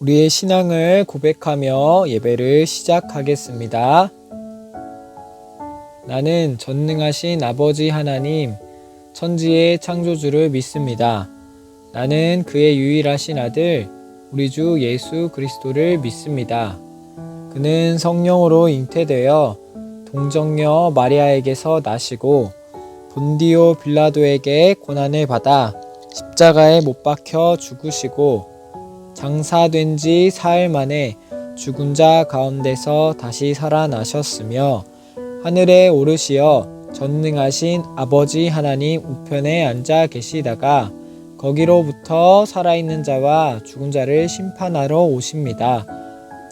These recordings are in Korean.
우리의 신앙을 고백하며 예배를 시작하겠습니다. 나는 전능하신 아버지 하나님, 천지의 창조주를 믿습니다. 나는 그의 유일하신 아들, 우리 주 예수 그리스도를 믿습니다. 그는 성령으로 잉태되어 동정녀 마리아에게서 나시고 본디오 빌라도에게 고난을 받아 십자가에 못 박혀 죽으시고 장사된 지 사흘 만에 죽은 자 가운데서 다시 살아나셨으며 하늘에 오르시어 전능하신 아버지 하나님 우편에 앉아 계시다가 거기로부터 살아있는 자와 죽은 자를 심판하러 오십니다.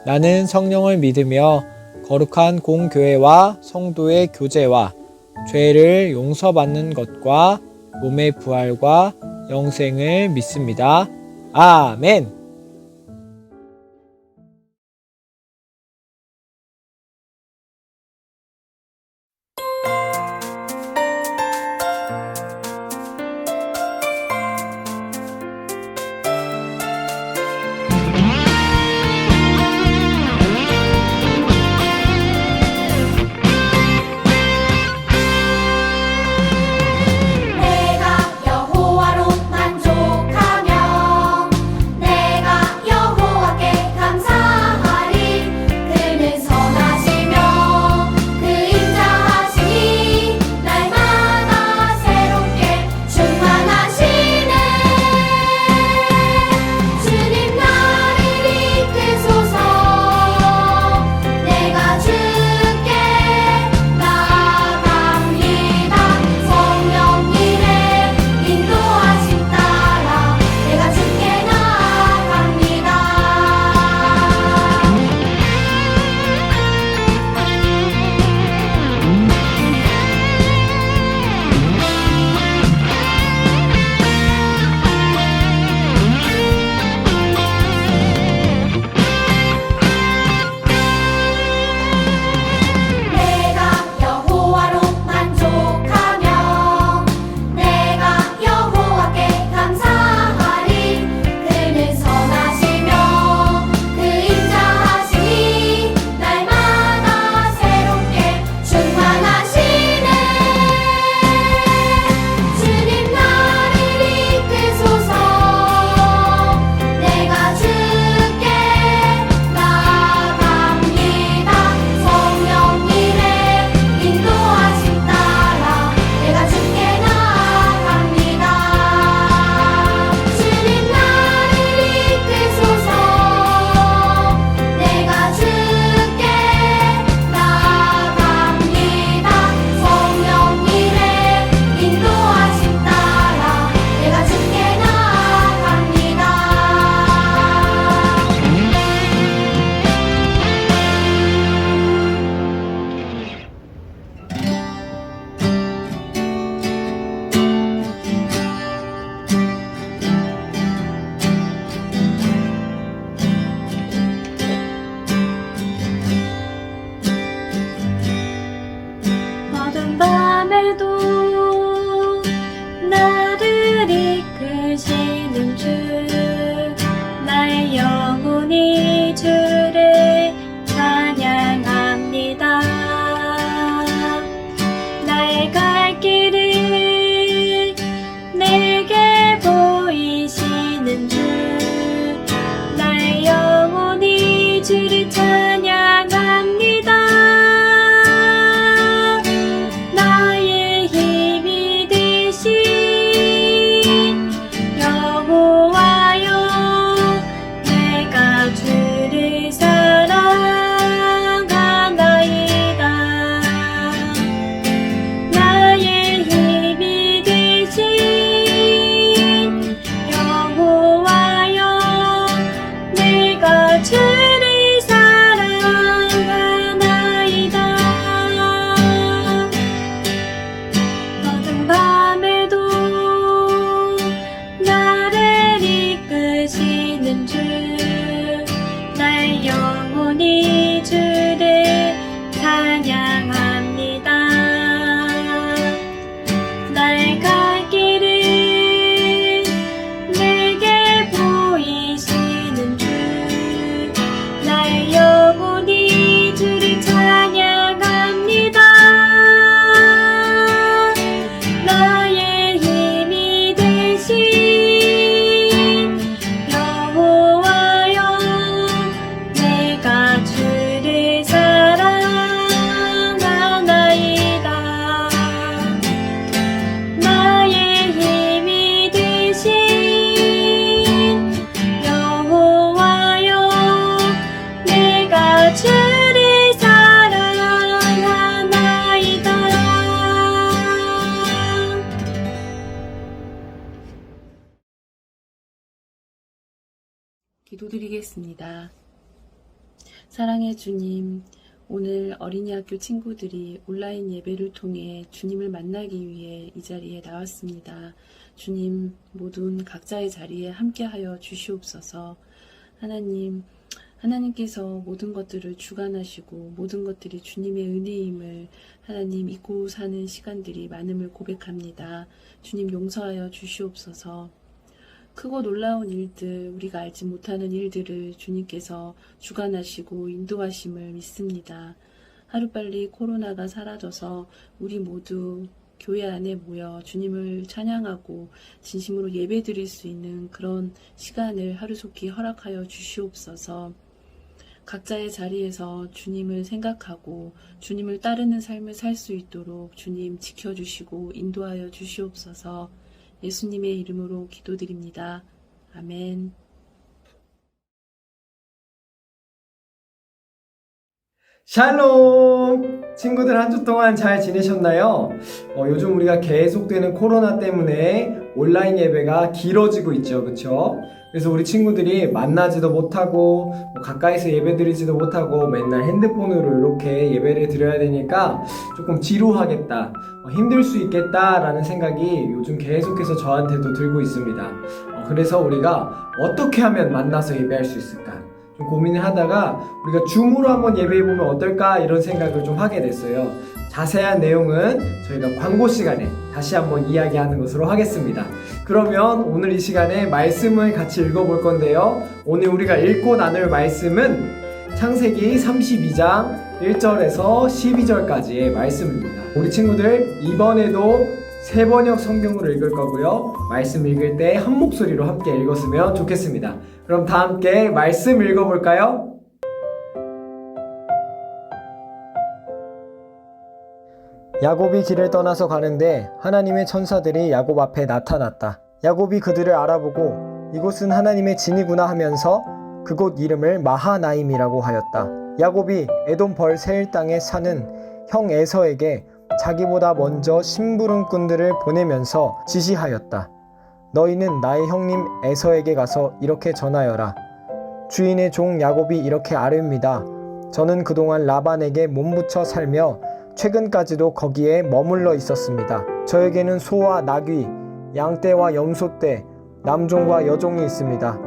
나는 성령을 믿으며 거룩한 공교회와 성도의 교제와 죄를 용서받는 것과 몸의 부활과 영생을 믿습니다. 아멘. 내가 여호와로 만족하며 내가 기도드리겠습니다. 사랑의 주님, 오늘 어린이 학교 친구들이 온라인 예배를 통해 주님을 만나기 위해 이 자리에 나왔습니다. 주님, 모든 각자의 자리에 함께하여 주시옵소서. 하나님께서 모든 것들을 주관하시고 모든 것들이 주님의 은혜임을 하나님 잊고 사는 시간들이 많음을 고백합니다. 주님 용서하여 주시옵소서. 크고 놀라운 일들, 우리가 알지 못하는 일들을 주님께서 주관하시고 인도하심을 믿습니다. 하루빨리 코로나가 사라져서 우리 모두 교회 안에 모여 주님을 찬양하고 진심으로 예배드릴 수 있는 그런 시간을 하루속히 허락하여 주시옵소서. 각자의 자리에서 주님을 생각하고 주님을 따르는 삶을 살 수 있도록 주님 지켜주시고 인도하여 주시옵소서. 예수님의 이름으로 기도드립니다. 아멘. 샬롬! 친구들 한 주 동안 잘 지내셨나요? 요즘 우리가 계속되는 코로나 때문에 온라인 예배가 길어지고 있죠, 그쵸? 그래서 우리 친구들이 만나지도 못하고 가까이서 예배드리지도 못하고 맨날 핸드폰으로 이렇게 예배를 드려야 되니까 조금 지루하겠다, 힘들 수 있겠다라는 생각이 요즘 계속해서 저한테도 들고 있습니다. 그래서 우리가 어떻게 하면 만나서 예배할 수 있을까? 좀 고민을 하다가 우리가 줌으로 한번 예배해보면 어떨까 이런 생각을 좀 하게 됐어요. 자세한 내용은 저희가 광고 시간에 다시 한번 이야기하는 것으로 하겠습니다. 그러면 오늘 이 시간에 말씀을 같이 읽어볼 건데요. 오늘 우리가 읽고 나눌 말씀은 창세기 32장 1절에서 12절까지의 말씀입니다. 우리 친구들 이번에도 세번역 성경으로 읽을 거고요. 말씀 읽을 때 한 목소리로 함께 읽었으면 좋겠습니다. 그럼 다 함께 말씀 읽어볼까요? 야곱이 길을 떠나서 가는데 하나님의 천사들이 야곱 앞에 나타났다. 야곱이 그들을 알아보고 이곳은 하나님의 진이구나 하면서 그곳 이름을 마하나임이라고 하였다. 야곱이 에돔 벌 세일 땅에 사는 형 에서에게 자기보다 먼저 심부름꾼들을 보내면서 지시하였다. 너희는 나의 형님 에서에게 가서 이렇게 전하여라. 주인의 종 야곱이 이렇게 아뢰옵니다. 저는 그동안 라반에게 몸붙여 살며 최근까지도 거기에 머물러 있었습니다. 저에게는 소와 나귀, 양떼와 염소떼, 남종과 여종이 있습니다.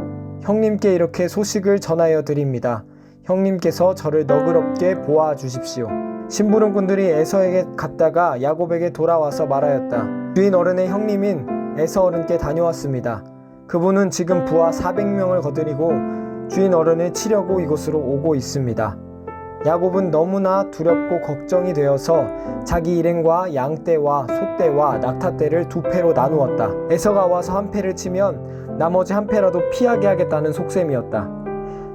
형님께 이렇게 소식을 전하여 드립니다. 형님께서 저를 너그럽게 보아 주십시오. 심부름꾼들이 에서에게 갔다가 야곱에게 돌아와서 말하였다. 주인 어른의 형님인 에서 어른께 다녀왔습니다. 그분은 지금 부하 400명을 거느리고 주인 어른을 치려고 이곳으로 오고 있습니다. 야곱은 너무나 두렵고 걱정이 되어서 자기 일행과 양떼와 소떼와 낙타떼를 두 패로 나누었다. 에서가 와서 한 패를 치면 나머지 한 패라도 피하게 하겠다는 속셈이었다.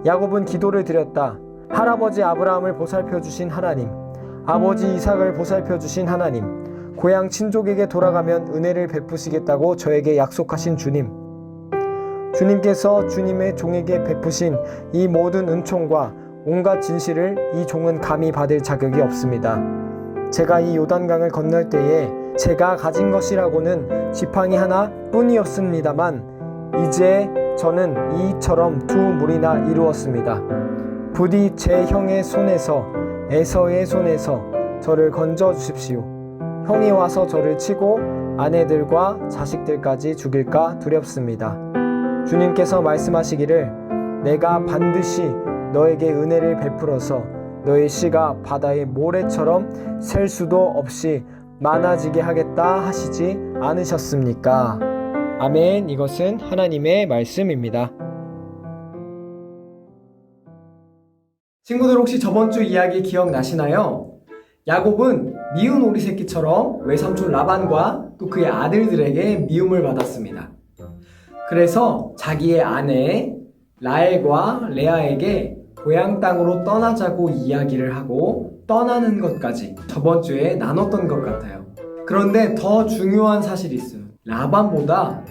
야곱은 기도를 드렸다. 할아버지 아브라함을 보살펴주신 하나님, 아버지 이삭을 보살펴주신 하나님, 고향 친족에게 돌아가면 은혜를 베푸시겠다고 저에게 약속하신 주님, 주님께서 주님의 종에게 베푸신 이 모든 은총과 온갖 진실을 이 종은 감히 받을 자격이 없습니다. 제가 이 요단강을 건널 때에 제가 가진 것이라고는 지팡이 하나 뿐이었습니다만 이제 저는 이처럼 두 무리나 이루었습니다. 부디 제 형의 손에서 에서의 손에서 저를 건져 주십시오. 형이 와서 저를 치고 아내들과 자식들까지 죽일까 두렵습니다. 주님께서 말씀하시기를 내가 반드시 너에게 은혜를 베풀어서 너의 씨가 바다의 모래처럼 셀 수도 없이 많아지게 하겠다 하시지 않으셨습니까? 아멘. 이것은 하나님의 말씀입니다. 친구들 혹시 저번 주 이야기 기억나시나요? 야곱은 미운 오리 새끼처럼 외삼촌 라반과 또 그의 아들들에게 미움을 받았습니다. 그래서 자기의 아내 라헬과 레아에게 고향 땅으로 떠나자고 이야기를 하고 떠나는 것까지 저번 주에 나눴던 것 같아요. 그런데 더 중요한 사실이 있어요. 라반보다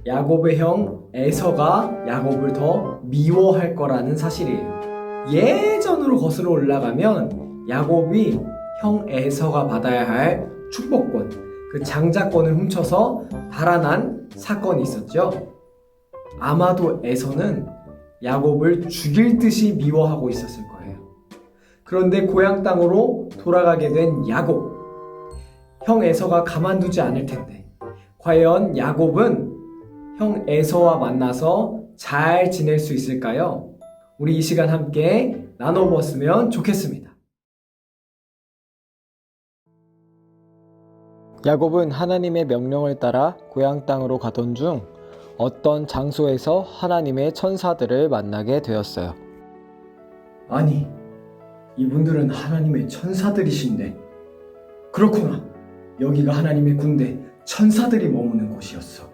야곱의 형 에서가 야곱을 더 미워할 거라는 사실이에요. 예전으로 거슬러 올라가면 야곱이 형 에서가 받아야 할 축복권, 그 장자권을 훔쳐서 달아난 사건이 있었죠. 아마도 에서는 야곱을 죽일 듯이 미워하고 있었을 거예요. 그런데 고향 땅으로 돌아가게 된 야곱. 형 에서가 가만두지 않을 텐데 과연 야곱은 형 에서와 만나서 잘 지낼 수 있을까요? 우리 이 시간 함께 나눠보았으면 좋겠습니다. 야곱은 하나님의 명령을 따라 고향 땅으로 가던 중 어떤 장소에서 하나님의 천사들을 만나게 되었어요. 아니, 이분들은 하나님의 천사들이신데. 그렇구나. 여기가 하나님의 군대, 천사들이 머무는 곳이었어.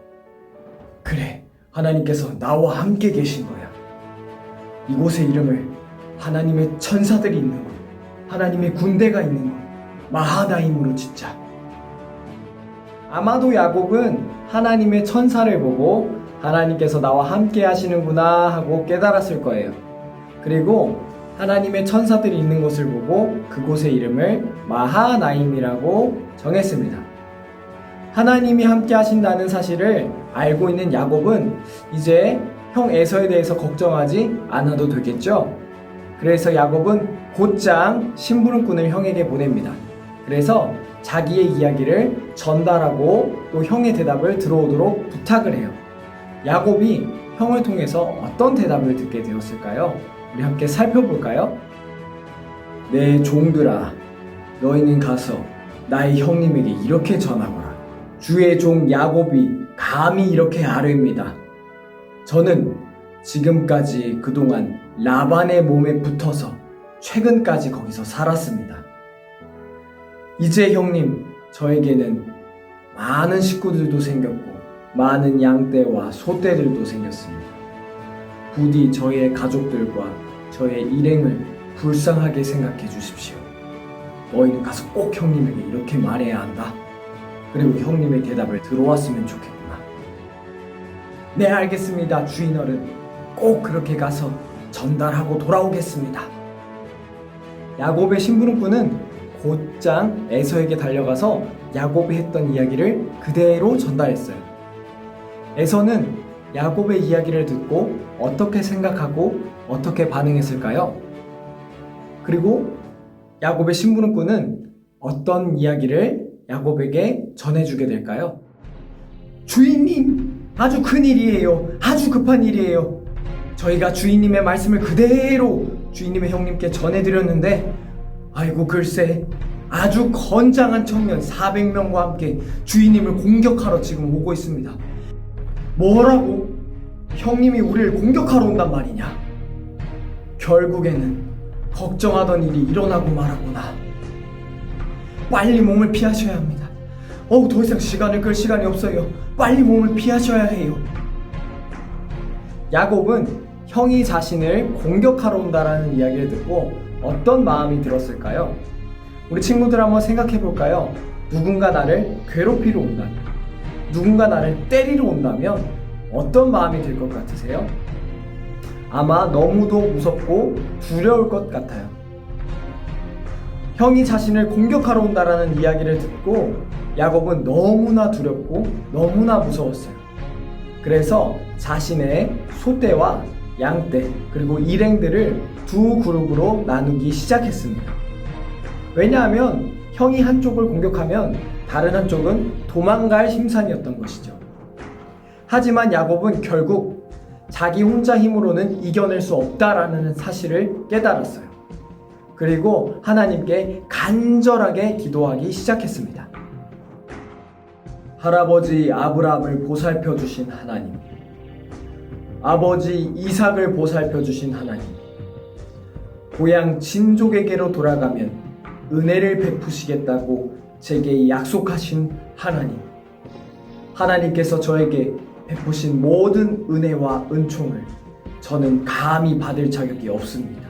그래, 하나님께서 나와 함께 계신 거야. 이곳의 이름을 하나님의 천사들이 있는 곳, 하나님의 군대가 있는 곳, 마하나임으로 짓자. 아마도 야곱은 하나님의 천사를 보고 하나님께서 나와 함께 하시는구나 하고 깨달았을 거예요. 그리고 하나님의 천사들이 있는 곳을 보고 그곳의 이름을 마하나임이라고 정했습니다. 하나님이 함께 하신다는 사실을 알고 있는 야곱은 이제 형 에서에 대해서 걱정하지 않아도 되겠죠? 그래서 야곱은 곧장 심부름꾼을 형에게 보냅니다. 그래서 자기의 이야기를 전달하고 또 형의 대답을 들어오도록 부탁을 해요. 야곱이 형을 통해서 어떤 대답을 듣게 되었을까요? 우리 함께 살펴볼까요? 내 종들아, 너희는 가서 나의 형님에게 이렇게 전하거라. 주의 종 야곱이 감히 이렇게 아뢰입니다. 저는 지금까지 그동안 라반의 몸에 붙어서 최근까지 거기서 살았습니다. 이제 형님, 저에게는 많은 식구들도 생겼고 많은 양떼와 소떼들도 생겼습니다. 부디 저의 가족들과 저의 일행을 불쌍하게 생각해 주십시오. 너희는 가서 꼭 형님에게 이렇게 말해야 한다. 그리고 형님의 대답을 들어왔으면 좋겠구나. 네, 알겠습니다, 주인어른. 꼭 그렇게 가서 전달하고 돌아오겠습니다. 야곱의 심부름꾼은 곧장 에서에게 달려가서 야곱이 했던 이야기를 그대로 전달했어요. 에서는 야곱의 이야기를 듣고 어떻게 생각하고 어떻게 반응했을까요? 그리고 야곱의 심부름꾼은 어떤 이야기를 야곱에게 전해주게 될까요? 주인님, 아주 큰일이에요. 아주 급한 일이에요. 저희가 주인님의 말씀을 그대로 주인님의 형님께 전해드렸는데 아이고 글쎄, 아주 건장한 청년 400명과 함께 주인님을 공격하러 지금 오고 있습니다. 뭐라고? 형님이 우리를 공격하러 온단 말이냐? 결국에는 걱정하던 일이 일어나고 말았구나. 빨리 몸을 피하셔야 합니다. 더 이상 시간을 끌 시간이 없어요. 빨리 몸을 피하셔야 해요. 야곱은 형이 자신을 공격하러 온다라는 이야기를 듣고 어떤 마음이 들었을까요? 우리 친구들 한번 생각해 볼까요? 누군가 나를 괴롭히러 온다면, 누군가 나를 때리러 온다면 어떤 마음이 들 것 같으세요? 아마 너무도 무섭고 두려울 것 같아요. 형이 자신을 공격하러 온다라는 이야기를 듣고 야곱은 너무나 두렵고 너무나 무서웠어요. 그래서 자신의 소떼와 양떼 그리고 일행들을 두 그룹으로 나누기 시작했습니다. 왜냐하면 형이 한쪽을 공격하면 다른 한쪽은 도망갈 심산이었던 것이죠. 하지만 야곱은 결국 자기 혼자 힘으로는 이겨낼 수 없다라는 사실을 깨달았어요. 그리고 하나님께 간절하게 기도하기 시작했습니다. 할아버지 아브라함을 보살펴 주신 하나님, 아버지 이삭을 보살펴 주신 하나님, 고향 친족에게로 돌아가면 은혜를 베푸시겠다고 제게 약속하신 하나님, 하나님께서 저에게 베푸신 모든 은혜와 은총을 저는 감히 받을 자격이 없습니다.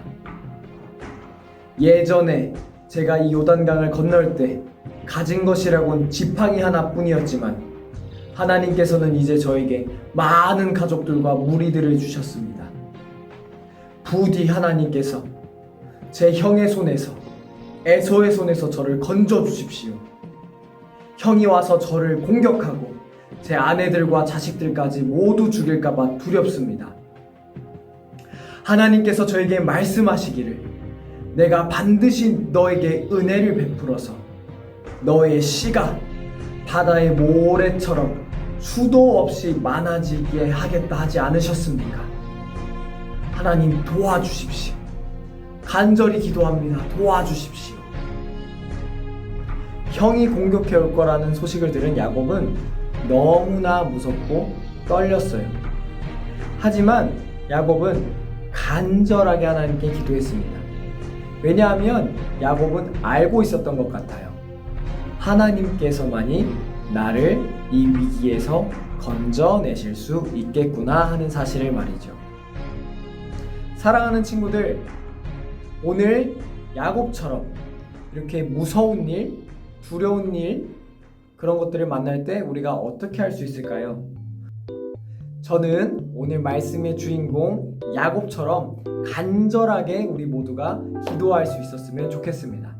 예전에 제가 이 요단강을 건널 때 가진 것이라곤 지팡이 하나뿐이었지만 하나님께서는 이제 저에게 많은 가족들과 무리들을 주셨습니다. 부디 하나님께서 제 형의 손에서, 에서의 손에서 저를 건져 주십시오. 형이 와서 저를 공격하고 제 아내들과 자식들까지 모두 죽일까봐 두렵습니다. 하나님께서 저에게 말씀하시기를 내가 반드시 너에게 은혜를 베풀어서 너의 씨가 바다의 모래처럼 수도 없이 많아지게 하겠다 하지 않으셨습니까? 하나님 도와주십시오. 간절히 기도합니다. 도와주십시오. 형이 공격해 올 거라는 소식을 들은 야곱은 너무나 무섭고 떨렸어요. 하지만 야곱은 간절하게 하나님께 기도했습니다. 왜냐하면 야곱은 알고 있었던 것 같아요. 하나님께서만이 나를 이 위기에서 건져내실 수 있겠구나 하는 사실을 말이죠. 사랑하는 친구들, 오늘 야곱처럼 이렇게 무서운 일, 두려운 일, 그런 것들을 만날 때 우리가 어떻게 할 수 있을까요? 저는 오늘 말씀의 주인공 야곱처럼 간절하게 우리 모두가 기도할 수 있었으면 좋겠습니다.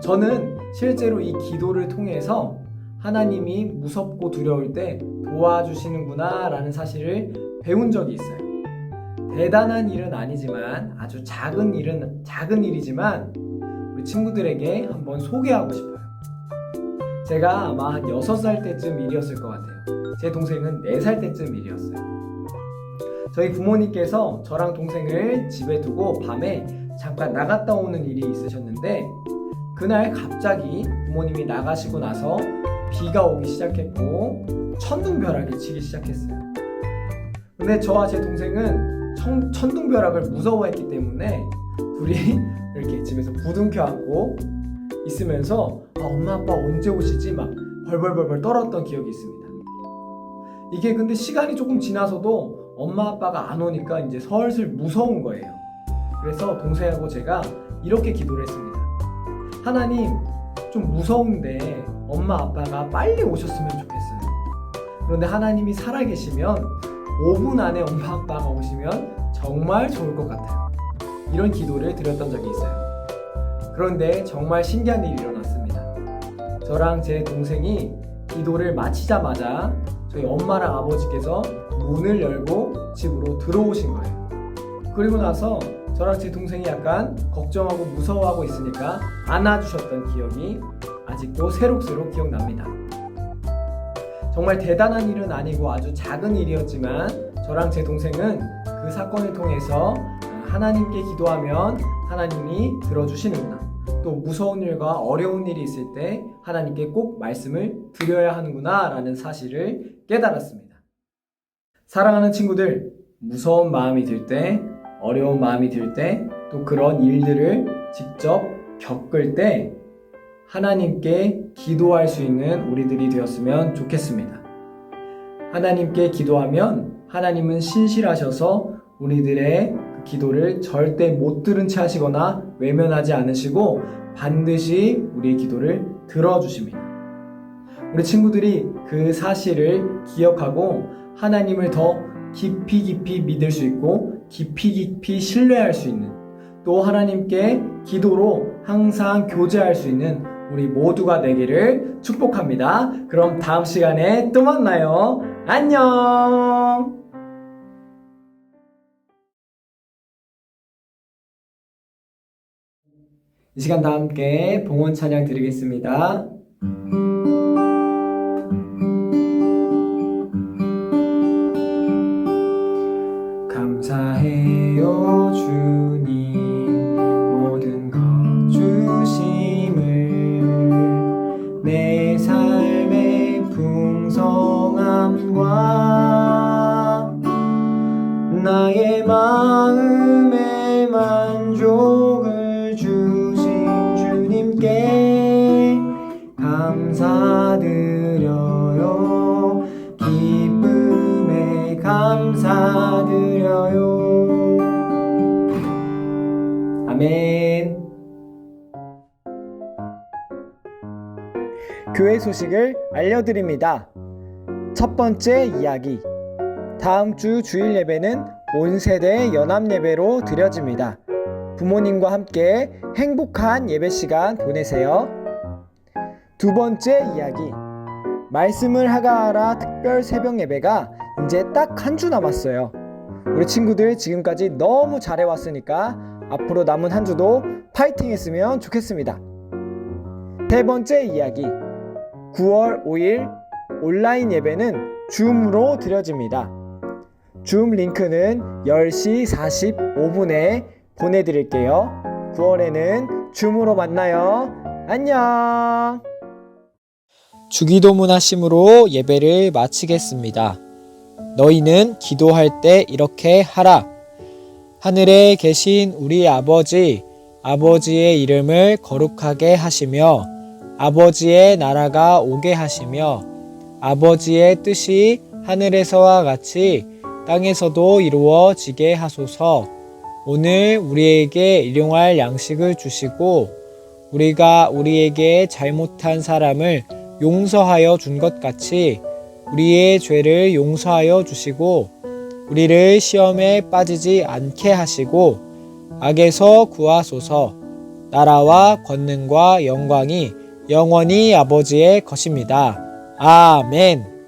저는 실제로 이 기도를 통해서 하나님이 무섭고 두려울 때 도와주시는구나 라는 사실을 배운 적이 있어요. 대단한 일은 아니지만 아주 작은 일이지만 우리 친구들에게 한번 소개하고 싶어요. 제가 아마 한 6살 때쯤 일이었을 것 같아요. 제 동생은 4살 때쯤 일이었어요. 저희 부모님께서 저랑 동생을 집에 두고 밤에 잠깐 나갔다 오는 일이 있으셨는데 그날 갑자기 부모님이 나가시고 나서 비가 오기 시작했고 천둥벼락이 치기 시작했어요. 근데 저와 제 동생은 천둥벼락을 무서워했기 때문에 둘이 이렇게 집에서 부둥켜 안고 있으면서 엄마 아빠 언제 오시지? 막 벌벌벌 떨었던 기억이 있습니다. 이게 근데 시간이 조금 지나서도 엄마 아빠가 안 오니까 이제 슬슬 무서운 거예요. 그래서 동생하고 제가 이렇게 기도를 했습니다. 하나님, 좀 무서운데 엄마 아빠가 빨리 오셨으면 좋겠어요. 그런데 하나님이 살아계시면 5분 안에 엄마 아빠가 오시면 정말 좋을 것 같아요. 이런 기도를 드렸던 적이 있어요. 그런데 정말 신기한 일이 일어났습니다. 저랑 제 동생이 기도를 마치자마자 저희 엄마랑 아버지께서 문을 열고 집으로 들어오신 거예요. 그리고 나서 저랑 제 동생이 약간 걱정하고 무서워하고 있으니까 안아주셨던 기억이 아직도 새록새록 기억납니다. 정말 대단한 일은 아니고 아주 작은 일이었지만 저랑 제 동생은 그 사건을 통해서 하나님께 기도하면 하나님이 들어주시는구나. 또 무서운 일과 어려운 일이 있을 때 하나님께 꼭 말씀을 드려야 하는구나 라는 사실을 깨달았습니다. 사랑하는 친구들, 무서운 마음이 들 때, 어려운 마음이 들 때, 또 그런 일들을 직접 겪을 때 하나님께 기도할 수 있는 우리들이 되었으면 좋겠습니다. 하나님께 기도하면 하나님은 신실하셔서 우리들의 그 기도를 절대 못 들은 채 하시거나 외면하지 않으시고 반드시 우리의 기도를 들어주십니다. 우리 친구들이 그 사실을 기억하고 하나님을 더 깊이 믿을 수 있고 깊이 신뢰할 수 있는, 또 하나님께 기도로 항상 교제할 수 있는 우리 모두가 되기를 축복합니다. 그럼 다음 시간에 또 만나요. 안녕! 이 시간 다 함께 봉헌 찬양 드리겠습니다. 감사해요 주님 모든 것 주심을, 내 삶의 풍성함과 나의 마음의 만족을 주신 주님께 감사드려요. 기쁨에 감사드려요. 아멘. 교회 소식을 알려드립니다. 첫 번째 이야기. 다음 주 주일 예배는 온 세대 연합 예배로 드려집니다. 부모님과 함께 행복한 예배 시간 보내세요. 두 번째 이야기. 말씀을 하가하라 특별 새벽 예배가 이제 딱 한 주 남았어요. 우리 친구들 지금까지 너무 잘해왔으니까 앞으로 남은 한 주도 파이팅 했으면 좋겠습니다. 세 번째 이야기. 9월 5일 온라인 예배는 줌으로 드려집니다. 줌 링크는 10시 45분에 보내드릴게요. 9월에는 줌으로 만나요. 안녕. 주기도문 하심으로 예배를 마치겠습니다. 너희는 기도할 때 이렇게 하라. 하늘에 계신 우리 아버지, 아버지의 이름을 거룩하게 하시며 아버지의 나라가 오게 하시며 아버지의 뜻이 하늘에서와 같이 땅에서도 이루어지게 하소서. 오늘 우리에게 일용할 양식을 주시고 우리가 우리에게 잘못한 사람을 용서하여 준 것 같이 우리의 죄를 용서하여 주시고 우리를 시험에 빠지지 않게 하시고 악에서 구하소서. 나라와 권능과 영광이 영원히 아버지의 것입니다. 아멘.